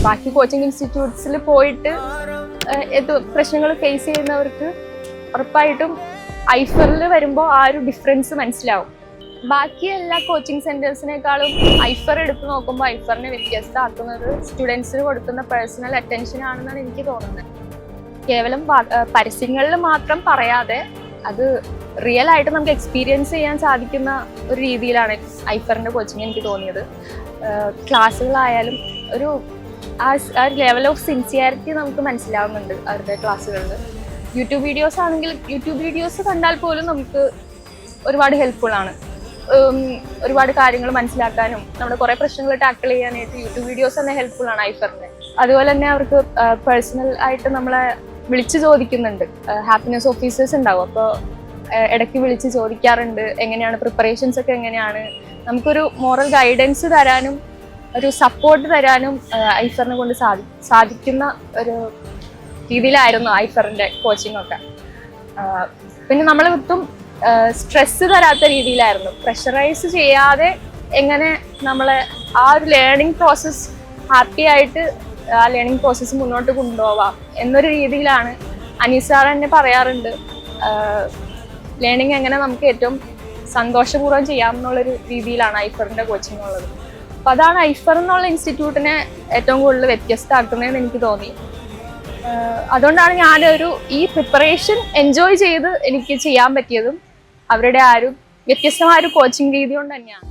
ബാക്കി കോച്ചിങ് ഇൻസ്റ്റിറ്റ്യൂട്ട്സിൽ പോയിട്ട് പ്രശ്നങ്ങൾ ഫേസ് ചെയ്യുന്നവർക്ക് ഉറപ്പായിട്ടും ഐഫറിൽ വരുമ്പോൾ ആ ഒരു ഡിഫറൻസ് മനസ്സിലാവും. ബാക്കി എല്ലാ കോച്ചിങ് സെന്റേഴ്സിനേക്കാളും ഐഫർ എടുത്ത് നോക്കുമ്പോൾ ഐഫറിനെ വ്യത്യസ്തമാക്കുന്നത് സ്റ്റുഡൻസിന് കൊടുക്കുന്ന പേഴ്സണൽ അറ്റൻഷൻ ആണെന്നാണ് എനിക്ക് തോന്നുന്നത്. കേവലം പരസ്യങ്ങളിൽ മാത്രം പറയാതെ അത് റിയൽ ആയിട്ട് നമുക്ക് എക്സ്പീരിയൻസ് ചെയ്യാൻ സാധിക്കുന്ന ഒരു രീതിയിലാണ് ഐഫറിൻ്റെ കോച്ചിങ് എനിക്ക് തോന്നിയത്. ക്ലാസ്സുകളായാലും ആ ലെവൽ ഓഫ് സിൻസിയറിറ്റി നമുക്ക് മനസ്സിലാവുന്നുണ്ട് അവരുടെ ക്ലാസ്സുകളിൽ. യൂട്യൂബ് വീഡിയോസ് ആണെങ്കിൽ യൂട്യൂബ് വീഡിയോസ് കണ്ടാൽ പോലും നമുക്ക് ഒരുപാട് ഹെൽപ്ഫുൾ ആണ്. ഒരുപാട് കാര്യങ്ങൾ മനസ്സിലാക്കാനും നമ്മുടെ കുറേ പ്രശ്നങ്ങൾ ടാക്കിൾ ചെയ്യാനായിട്ട് യൂട്യൂബ് വീഡിയോസ് തന്നെ ഹെൽപ്ഫുൾ ആണ് ഐഫറിൻ്റെ. അതുപോലെ തന്നെ അവർക്ക് പേഴ്സണൽ ആയിട്ട് നമ്മളെ വിളിച്ച് ചോദിക്കുന്നുണ്ട്. ഹാപ്പിനെസ് ഓഫീസേഴ്സ് ഉണ്ടാവും, അപ്പോൾ ഇടയ്ക്ക് വിളിച്ച് ചോദിക്കാറുണ്ട് എങ്ങനെയാണ് പ്രിപ്പറേഷൻസ് ഒക്കെ എങ്ങനെയാണ്. നമുക്കൊരു മോറൽ ഗൈഡൻസ് തരാനും ഒരു സപ്പോർട്ട് തരാനും ഐഫറിനെ കൊണ്ട് സാധിക്കുന്ന ഒരു രീതിയിലായിരുന്നു ഐഫറിൻ്റെ കോച്ചിങ് ഒക്കെ. പിന്നെ നമ്മൾ ഒട്ടും സ്ട്രെസ് തരാത്ത രീതിയിലായിരുന്നു. പ്രഷറൈസ് ചെയ്യാതെ എങ്ങനെ നമ്മളെ ആ ഒരു ലേണിംഗ് പ്രോസസ്സ് ഹാപ്പി ആയിട്ട് ആ ലേണിംഗ് പ്രോസസ്സ് മുന്നോട്ട് കൊണ്ടുപോവാം എന്നൊരു രീതിയിലാണ്. അനീസാർ തന്നെ പറയാറുണ്ട് ലേണിംഗ് എങ്ങനെ നമുക്ക് ഏറ്റവും സന്തോഷപൂർവ്വം ചെയ്യാം എന്നുള്ളൊരു രീതിയിലാണ് ഐഫറിൻ്റെ കോച്ചിങ് ഉള്ളത്. അപ്പോൾ അതാണ് ഐഫർ എന്നുള്ള ഇൻസ്റ്റിറ്റ്യൂട്ടിനെ ഏറ്റവും കൂടുതൽ വ്യത്യസ്തമാക്കുന്നതെന്ന് എനിക്ക് തോന്നി. അതുകൊണ്ടാണ് ഈ പ്രിപ്പറേഷൻ എൻജോയ് ചെയ്ത് എനിക്ക് ചെയ്യാൻ പറ്റിയതും അവരുടെ ആ ഒരു വ്യത്യസ്തമായ ഒരു കോച്ചിങ് രീതി കൊണ്ട് തന്നെയാണ്.